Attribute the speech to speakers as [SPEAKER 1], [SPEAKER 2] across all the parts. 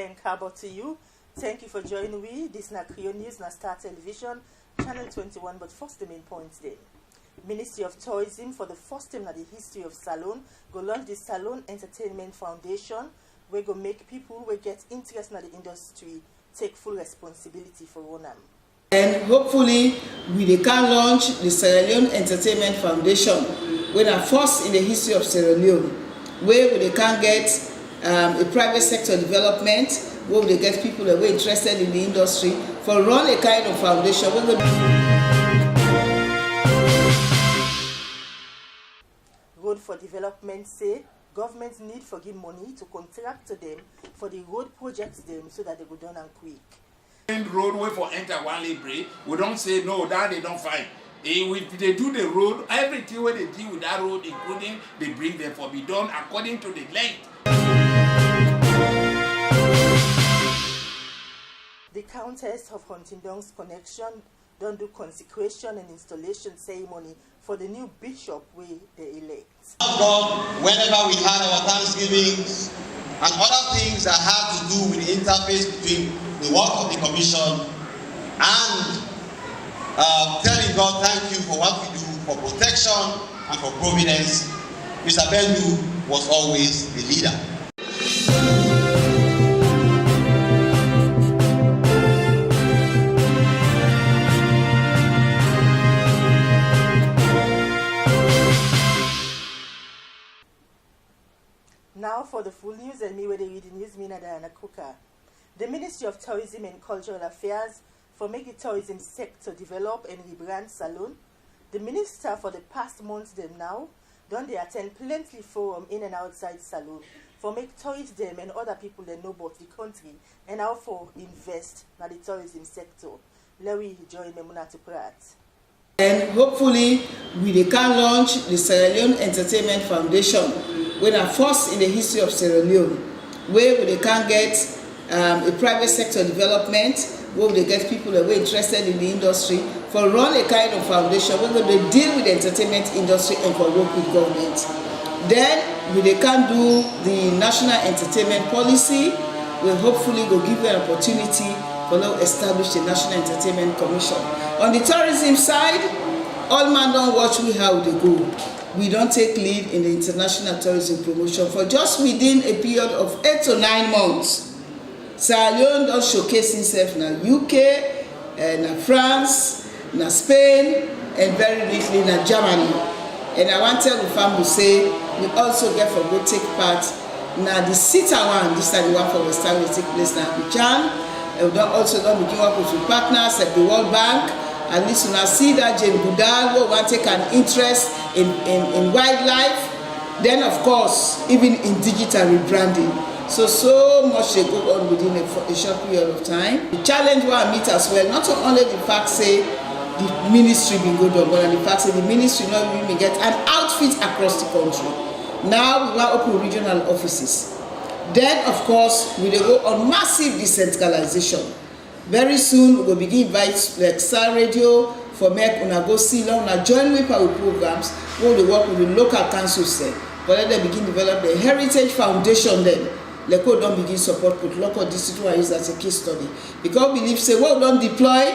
[SPEAKER 1] and Kabo to you. Thank you for joining me. This is Krio News, na Star Television, Channel 21, but first the main points then. Ministry of Tourism for the first time in the history of Salone go launch the Salone Entertainment Foundation. We go make people we get interest in the industry take full responsibility for Ronam.
[SPEAKER 2] And hopefully we can launch the Sierra Leone Entertainment Foundation, when are first in the history of Sierra Leone, where they can get a private sector development, where they get people that were interested in the industry for run a kind of foundation.
[SPEAKER 1] Road for Development say government need for give money to contract to them for the road projects them so that they go done and quick.
[SPEAKER 3] Roadway for enter one libre, we don't say no, that they don't find. If they do the road, everything where they deal with that road, including they bring them for be done according to the length.
[SPEAKER 1] The Countess of Huntingdon's Connection don't do consecration and installation ceremony for the new bishop we they elect.
[SPEAKER 4] God, whenever we had our Thanksgivings and other things that have to do with the interface between the work of the commission and telling God thank you for what we do for protection and for providence, Mr. Bendu was always the leader.
[SPEAKER 1] Now for the full news, and me where they read the news, Mina Diana Kuka. The Ministry of Tourism and Cultural Affairs for make the tourism sector develop and rebrand Salone. The minister for the past months them now done they attend plenty forum in and outside Salone for make tourists them and other people that know about the country and how for invest in the tourism sector. Larry join Memuna to Prat.
[SPEAKER 2] And hopefully we can launch the Sierra Leone Entertainment Foundation, when are first in the history of Sierra Leone, where they can get a private sector development, where they get people that were interested in the industry for run a kind of foundation where they deal with the entertainment industry and for work with government. Then they can do the national entertainment policy, where hopefully will give them an opportunity for now establish the National Entertainment Commission. On the tourism side, all man don't watch we how they go. We don't take lead in the international tourism promotion for just within a period of 8 to 9 months. Sierra Leone don't showcase itself in UK, in France, in Spain, and very recently in Germany. And I want to tell the family say we also get for go take part now the CITA one, this time the one for West Africa take place in Abidjan. And we don't also don't begin work with partners at the World Bank. At least when I see that Jane Goodall will want to take an interest in wildlife, then of course even in digital rebranding. So much they go on within a short period of time. The challenge we meet as well, not only the fact say the ministry be good on, but the fact say the ministry not even get an outfit across the country. Now we want open regional offices. Then of course we go on massive decentralization. Very soon we will begin invite like Star Radio for make una go see long na join with our programs where they work with the local councils there. But then they begin develop the heritage foundation then. Leko don't begin support with local district where is as a case study. Because we believe say what don't deploy,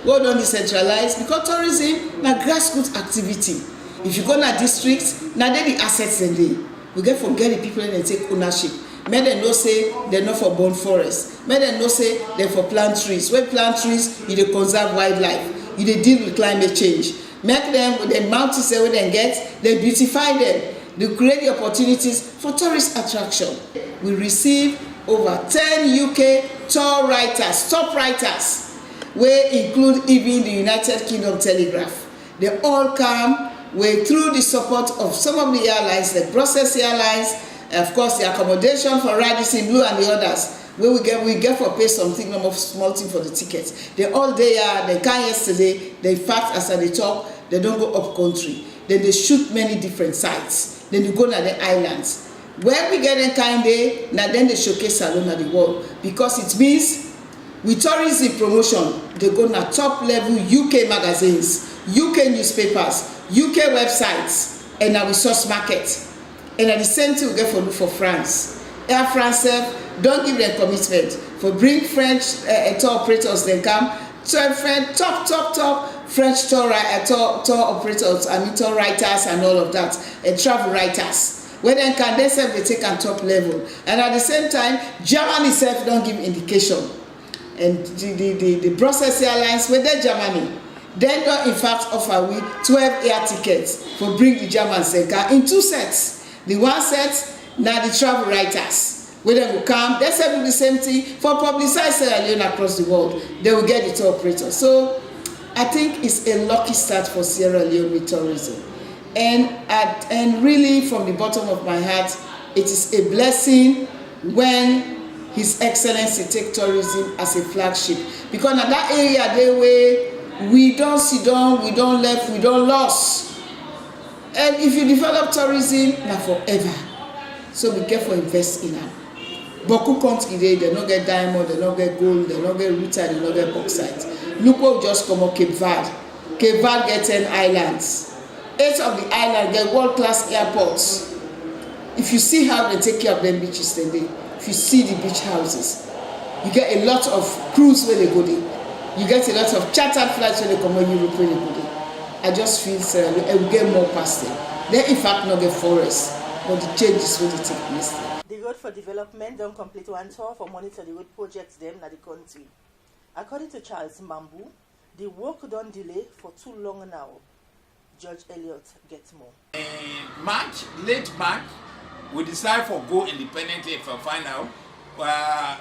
[SPEAKER 2] what don't decentralize, because tourism na grassroots activity. If you go na districts, na they the assets in there. We get forget the people and they take ownership. May they know say they're not for burn forest. May they know say they're for plant trees. When plant trees, you dey conserve wildlife. You dey deal with climate change. Make them with the mountains where they get, they beautify them. They create the opportunities for tourist attraction. We receive over 10 UK tour writers, top writers, where include even the United Kingdom Telegraph. They all come through the support of some of the airlines, like Brussels Airlines, of course the accommodation for Radisson Blue and the others, where we get for pay something, no more small thing for the tickets. They all there, they came yesterday, they fact as they talk, they don't go up country. Then they shoot many different sites. Then you go to the islands. When we get them kind day, now then they showcase Salone at the world. Because it means with tourism promotion, they go to top level UK magazines, UK newspapers, UK websites, and our resource market. And at the same time we get for France. Air France, don't give them commitment for bring French tour operators. Then come 12 top French tour operators, I mean tour writers and all of that, and travel writers. Where then can they say they take on top level, and at the same time, Germany itself don't give indication, and the Brussels Airlines with their Germany, they don't in fact offer we 12 air tickets for bring the Germans in 2 sets. The one set now the travel writers, where they will come, they say do the same thing for publicize Sierra Leone across the world. They will get the tour operator. So I think it's a lucky start for Sierra Leone with tourism. And really from the bottom of my heart, it is a blessing when His Excellency take tourism as a flagship. Because in that area they way we don't sit down, we don't left, we don't lost. And if you develop tourism, now forever. So be careful invest in them. Boku country they don't get diamond, they don't get gold, they don't get rutile, they don't get bauxite. Look what just come up Cape Verde. Cape Verde get 10 islands. 8 of the islands get world-class airports. If you see how they take care of them beaches today, if you see the beach houses, you get a lot of cruise where they go there. You get a lot of chartered flights when they come on Europe where they go there. I just feel we get more past them. They in fact not get forest, but the changes will take place there.
[SPEAKER 1] The Road for Development don't complete one tour for monitor the road projects them in the country. According to Charles Mambu, the work don't delay for too long now. Judge Elliott gets more.
[SPEAKER 3] In March, late March, we decide for go independently for find out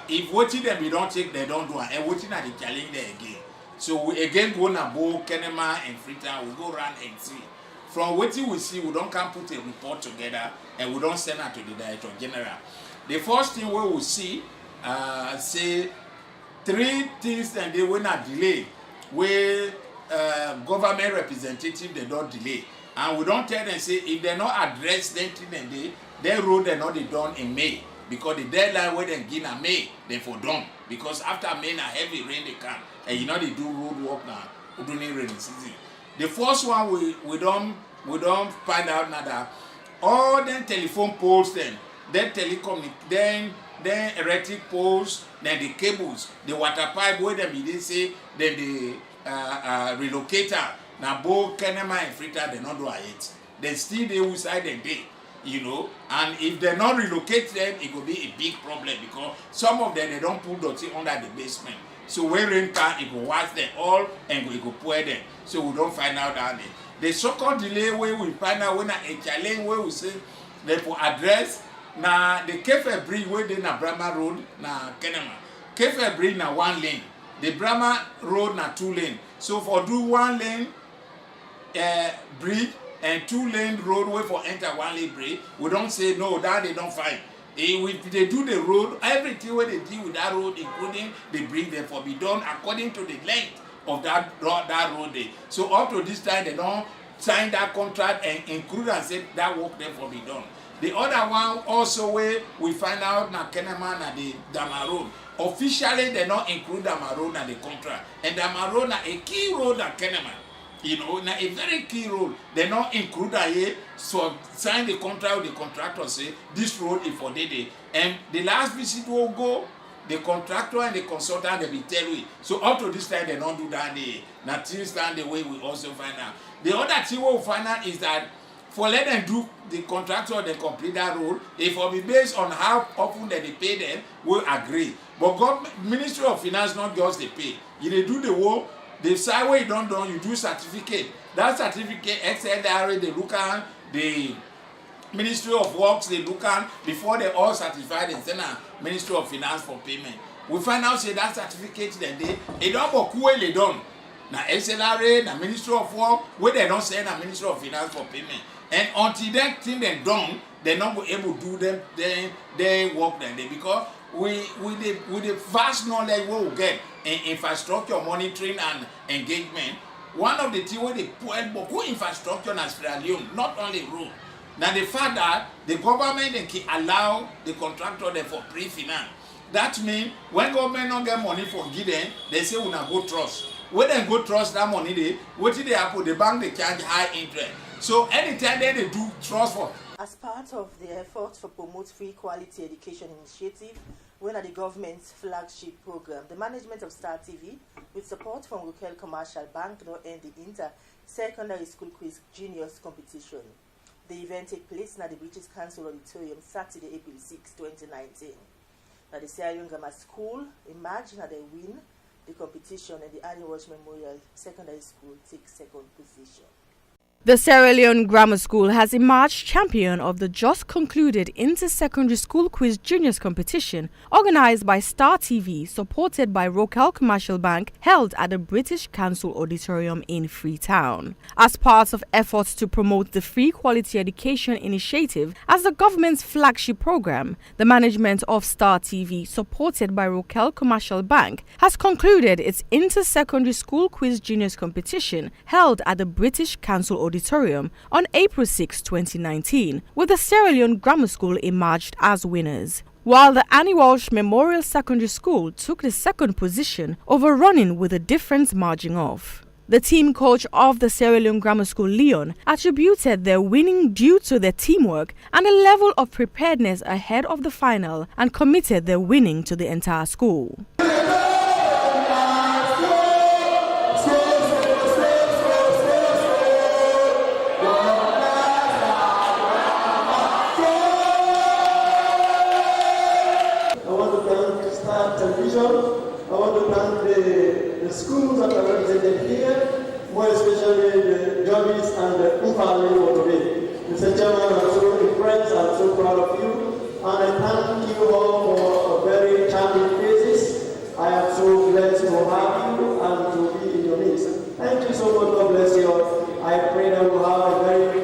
[SPEAKER 3] if watching them we don't take, they don't do it, and watching at the challenge there again. So we again go na Bo, Kenema and Freetown, we go around and see. From what we see, we don't come put a report together and we don't send it to the Director General. The first thing we will see, say 3 things and they will not delay. Where government representative they don't delay. And we don't tell them say if they not address them then their road they not they done in May. Because the deadline where they give in May, they for done. Because after May na heavy rain they come. And you know they do road work now during rainy season. The first one we don't find out now that all them telephone poles then telecom then electric poles, then the cables, the water pipe where them they say then the relocator now both Kenema and Freetown they not do it. They still they inside the day, you know, and if they not relocate them, it could be a big problem because some of them they don't put dirty under the basement. So when rain come, it will wash them all and it will pour them. So we don't find out that day. The so-called delay where we find out when a challenge where we say they for address na the Kefe Bridge where they na Brahma Road na Kenema. Kefe Bridge na 1 lane. The Brahma Road na 2 lane. So for do 1 lane bridge and 2 lane roadway for enter 1 lane bridge, we don't say no, that they don't find. If they do the road, everything where they deal with that road, including they bring them for be done according to the length of that road day. So up to this time they don't sign that contract and include and say that work there for be done. The other one also where we find out na Kenema na the Dama Road. Officially they don't include Dama Road na the contract. And Dama Road na a key road na Kenema. You know, na a very key road. They not include that here. So sign the contract with the contractor say this road is for day. And the last visit will go, the contractor and the consultant they will tell you. So up to this time they don't do that day. Now things stand the way we also find out. The other thing we will find out is that for let them do the contractor they complete that road, if it will be based on how often that they pay them, we'll agree. But government, Ministry of Finance not just they pay. If they do the work, the side where you don't do, you do certificate. That certificate, XLRA, they look at, the Ministry of Works, they look at, before they all certified and send a Ministry of Finance for payment. We find out say that certificate then they don't go where they done. Now XLRA, the Ministry of Work, where they don't send a Ministry of Finance for payment. And until that thing they done, they're not able to do them they work then because with the vast knowledge we will get in infrastructure monitoring and engagement, one of the things where they put who infrastructure in Sierra Leone, not only road. Now the fact that the government can allow the contractor there for pre-finance. That means when government don't get money for give them, they say we not go trust. When they go trust that money, what did they happen? The bank they charge high interest. So anytime they do trust for.
[SPEAKER 1] As part of the effort for promote free quality education initiative, one of the government's flagship program. The management of Star TV, with support from Rokel Commercial Bank, now end the inter-secondary school quiz juniors competition. The event took place at the British Council Auditorium Saturday, April 6, 2019. Now the Sierra Leone Grammar School emerged and they win the competition, and the Annie Walsh Memorial Secondary School takes second position.
[SPEAKER 5] The Sierra Leone Grammar School has emerged champion of the just concluded Inter-Secondary School Quiz Juniors competition organized by Star TV, supported by Rokel Commercial Bank, held at the British Council Auditorium in Freetown. As part of efforts to promote the Free Quality Education Initiative as the government's flagship program, the management of Star TV, supported by Rokel Commercial Bank, has concluded its Inter-Secondary School Quiz Juniors competition held at the British Council Auditorium on April 6, 2019, with the Sierra Leone Grammar School emerged as winners, while the Annie Walsh Memorial Secondary School took the second position, overrunning with a difference margin off. The team coach of the Sierra Leone Grammar School, Leon, attributed their winning due to their teamwork and a level of preparedness ahead of the final, and committed their winning to the entire school.
[SPEAKER 6] I want to thank the schools that are represented here, more especially the Jobbies and the Umfali for today. Mr. Chairman, I'm so impressed, I'm so proud of you, and I thank you all for a very charming faces. I am so blessed to have you and to be in your midst. Thank you so much, God bless you all. I pray that we'll have a very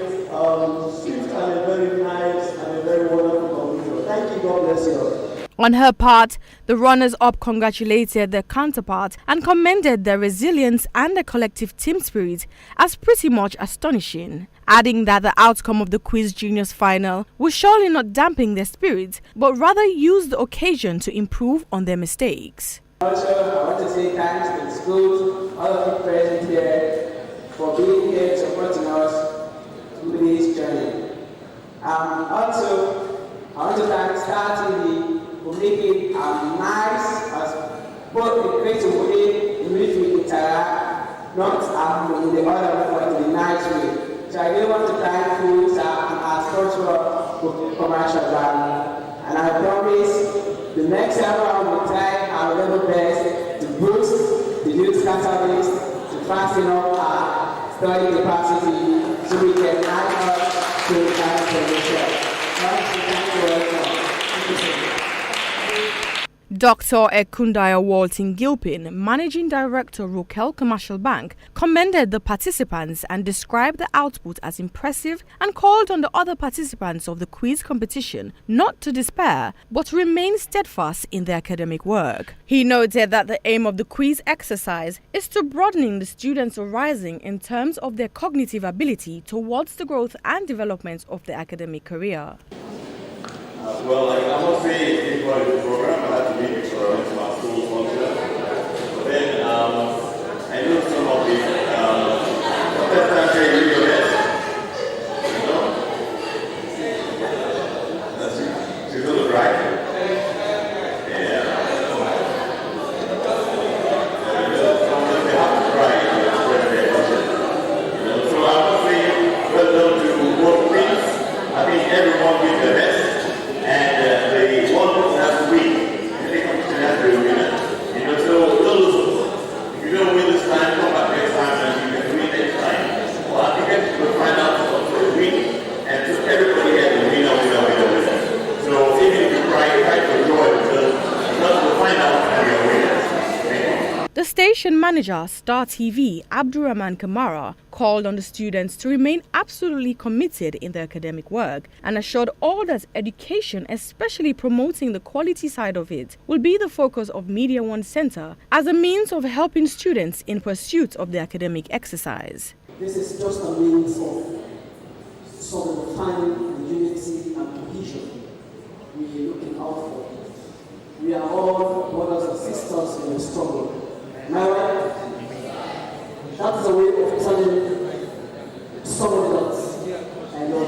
[SPEAKER 6] swift and a very nice and a very wonderful conclusion. Thank you, God bless you all.
[SPEAKER 5] On her part, the runners-up congratulated their counterpart and commended their resilience and their collective team spirit as pretty much astonishing, adding that the outcome of the Quiz Juniors final will surely not dampen their spirit, but rather use the occasion to improve on their mistakes.
[SPEAKER 7] Also, I want to say thanks to the schools, all of you present here, for being here and supporting us through this journey. Also, I want to thank Star TV for making nice, both a creative way in which we interact, not in the other way, but in a nice way. So I really want to thank you, sir, and our sponsor, Commercial Bank. And I promise the next round will try our level best to boost the youth catalyst, to fasten up our study capacity so we can add up to the kind of solution. Thank you very much.
[SPEAKER 5] Dr. Ekundaya Walton Gilpin, Managing Director, Rokel Commercial Bank, commended the participants and described the output as impressive and called on the other participants of the quiz competition not to despair but to remain steadfast in their academic work. He noted that the aim of the quiz exercise is to broaden the students' horizon in terms of their cognitive ability towards the growth and development of their academic career.
[SPEAKER 8] Well, I must say, it was a program I had to be for my school sponsor. But then I know some of the contestants say do your best. You know? She's going to cry. Yeah. Sometimes they have to cry when they're watching. You know? So I must say, well done to both teams. I think everyone did their best. And the one person has to win. Every competition has to win. You know, so those, if you don't win this time, come back next time and you can win next time. Well, I think we'll find out also win. And so everybody has a winner. So even if you try to enjoy because we'll find out who you're winners.
[SPEAKER 5] The station manager, Star TV, Abdurrahman Kamara, called on the students to remain absolutely committed in their academic work and assured all that education, especially promoting the quality side of it, will be the focus of Media One Center as a means of helping students in pursuit of their academic exercise.
[SPEAKER 6] This is just a means of solidifying the unity and cohesion we are looking out for. We are all brothers and sisters in the struggle. Am I right? That's a way of telling someone else I love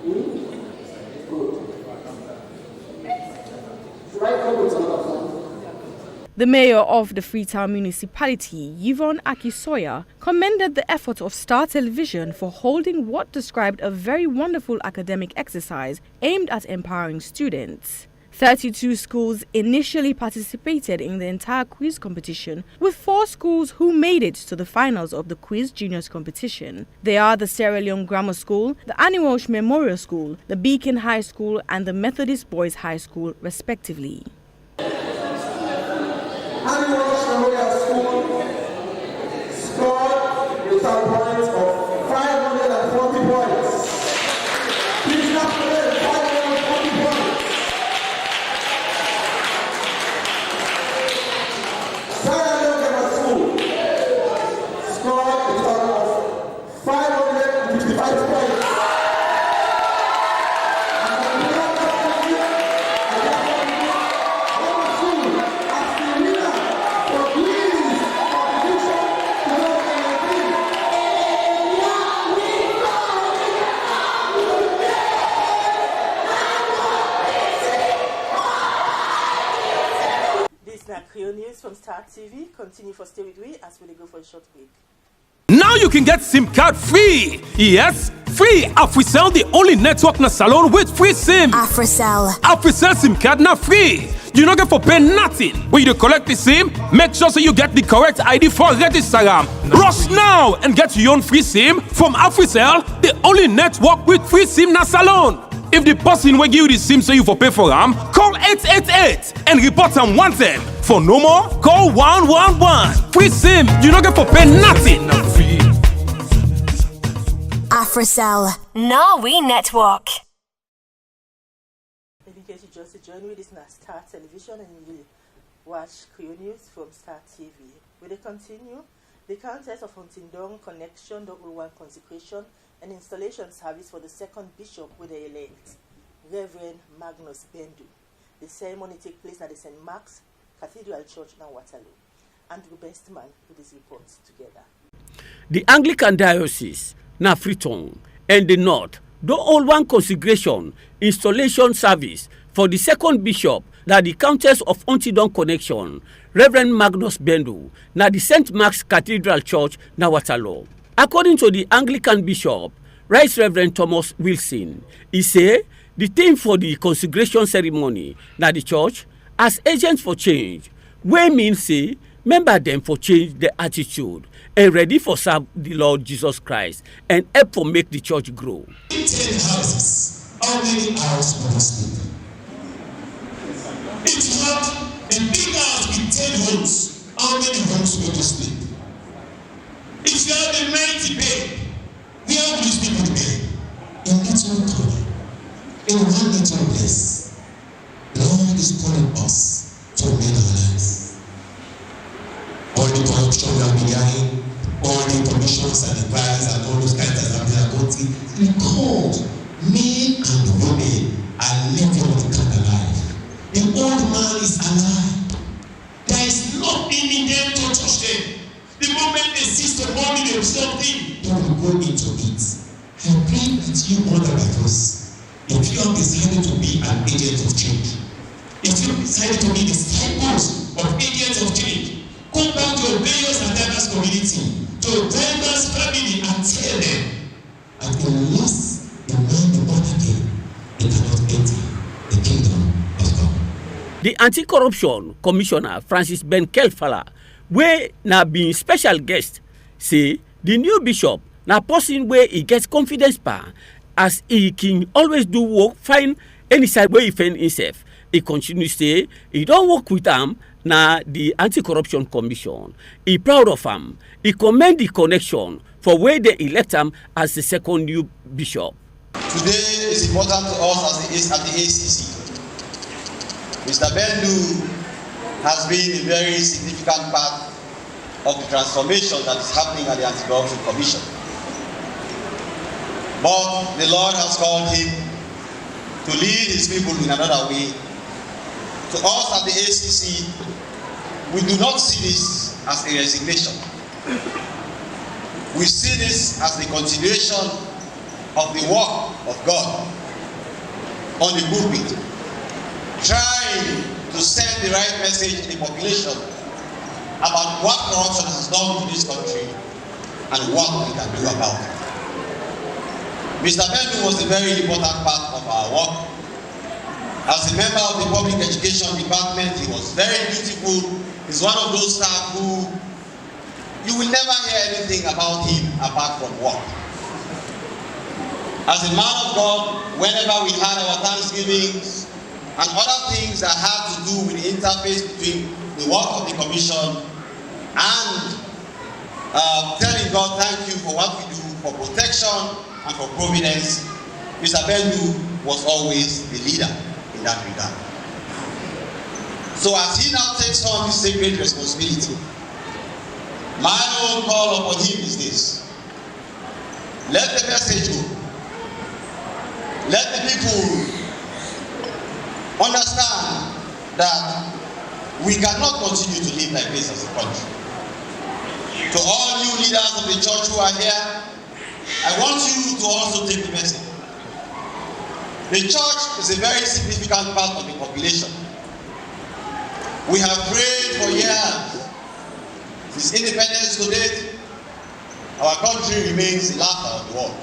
[SPEAKER 6] you. Good.
[SPEAKER 5] The mayor of the Freetown municipality, Yvonne Akisoya, commended the effort of Star Television for holding what described a very wonderful academic exercise aimed at empowering students. 32 schools initially participated in the entire quiz competition, with 4 schools who made it to the finals of the quiz juniors competition. They are the Sierra Leone Grammar School, the Annie Walsh Memorial School, the Beacon High School and the Methodist Boys High School, respectively.
[SPEAKER 6] Annie Walsh Memorial School scored a total points of 540 points. Please clap for them, 540 points. Sierra Leone Grammar School scored a total of 555 points.
[SPEAKER 1] Krio news from Star TV. Continue for stay with me as we go for a short break.
[SPEAKER 9] Now you can get SIM card free. Yes, free. APRIL the only network na salon with free SIM. APRIL SIM card na free. You don't get for pay nothing. When you collect the SIM, make sure so you get the correct ID for register. Rush now and get your own free SIM from APRIL, the only network with free SIM na salon. If the person will give you the SIM so you for pay for them, call 888 and report them wanted. For no more, call 111. Free SIM, you don't get for pay nothing.
[SPEAKER 10] APRIL, Norway Network.
[SPEAKER 1] In case you just joined me, this is Star Television and you will watch Krio News from Star TV. Will they continue? The Countess of Huntingdon Connection, Double Consecration and Installation Service for the second bishop with the elect, Reverend Magnus Bendu. The ceremony takes place at the St. Mark's Cathedral Church in Waterloo. Andrew Bestman with his reports together.
[SPEAKER 11] The Anglican Diocese, na Freetown, and the North, do all one consecration installation service for the second bishop, that the Countess of Huntingdon Connection, Reverend Magnus Bendu, na the St. Mark's Cathedral Church na Waterloo. According to the Anglican Bishop, Right Reverend Thomas Wilson, he say the theme for the consecration ceremony na the church as agents for change, wey mean say member them for change their attitude and ready for serve the Lord Jesus Christ and help for make the church grow.
[SPEAKER 12] 10 houses, how many houses will sleep? If you have a big house with 10 homes, how many homes will you sleep? If you have a 90 bed, where will you sleep in bed? In little corner, in one little place. The Lord is calling us to make our lives. All the corruption we are behind, all the commissions and advice and all those kinds of things are going to be called. Men and women are living on the kind of life. The old man is alive. There is nothing in them to touch them. The moment they cease to burn themselves in, they will go into it. I pray that you, other like us, if you have decided to be an agent of change, if you have decided to be disciples of agents of change, come back to your various and diverse community, to your diverse family, and tell them that unless the man be born again, he cannot enter the kingdom of God.
[SPEAKER 11] The Anti-Corruption Commissioner Francis Ben Kelfala, wey na being special guest, say the new bishop na person where he gets confidence pa, as he can always do work find any side where he find himself. He continue say he don't work with am na the Anti-Corruption Commission. He proud of am. He commend the connection for where they elect him as the second new bishop.
[SPEAKER 4] Today is important to us at the ACC. Mr. Bendu has been a very significant part of the transformation that is happening at the Anti-Corruption Commission. But the Lord has called him to lead his people in another way. To us at the ACC, we do not see this as a resignation. We see this as the continuation of the work of God on the pulpit, trying to send the right message to the population about what corruption has done to this country and what we can do about it. Mr. Bendu was a very important part of our work. As a member of the Public Education Department, he was very beautiful. He's one of those staff who you will never hear anything about him apart from work. As a man of God, whenever we had our Thanksgivings and other things that had to do with the interface between the work of the Commission and telling God thank you for what we do for protection and for providence, Mr. Bendu was always the leader in that regard. So as he now takes on this sacred responsibility, my own call upon him is this: let the message go. Let the people understand that we cannot continue to live like this as a country. To all new leaders of the church who are here, I want you to also take the message. The church is a very significant part of the population. We have prayed for years. Since independence to date, our country remains the laughter of the world.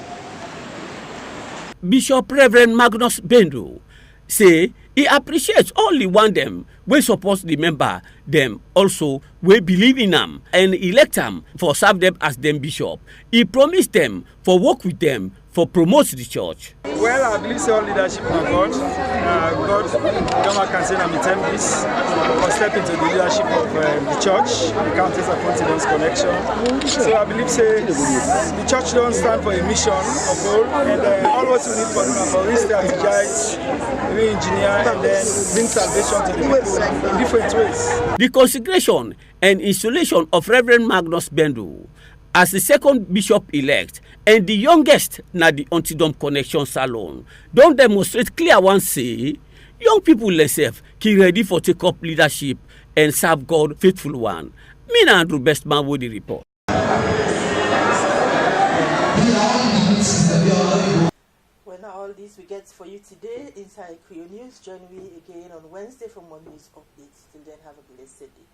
[SPEAKER 11] Bishop Reverend Magnus Bendu say he appreciates only one them wey support the member, them also wey believe in them and elect them for serve them as them bishop. He promised them for work with them for promote the church.
[SPEAKER 13] Well, I believe all leadership of God. God can say I'm this for step into the leadership of the church, the Countess of Confidence Connection. So I believe the church don't stand for a mission of all, and all what we need for re-strategize, re-engineer, and then bring salvation to the people in different ways.
[SPEAKER 11] The consecration and installation of Reverend Magnus Bendu as the second bishop-elect and the youngest na the Antidom Connection Salon don demonstrate clear one say young people themselves ki ready for take up leadership and serve God faithful one. Me na Andrew Bestman with the report.
[SPEAKER 1] Well, now all this we get for you today inside Krio News. Join me again on Wednesday for more news updates. Till then, have a blessed day.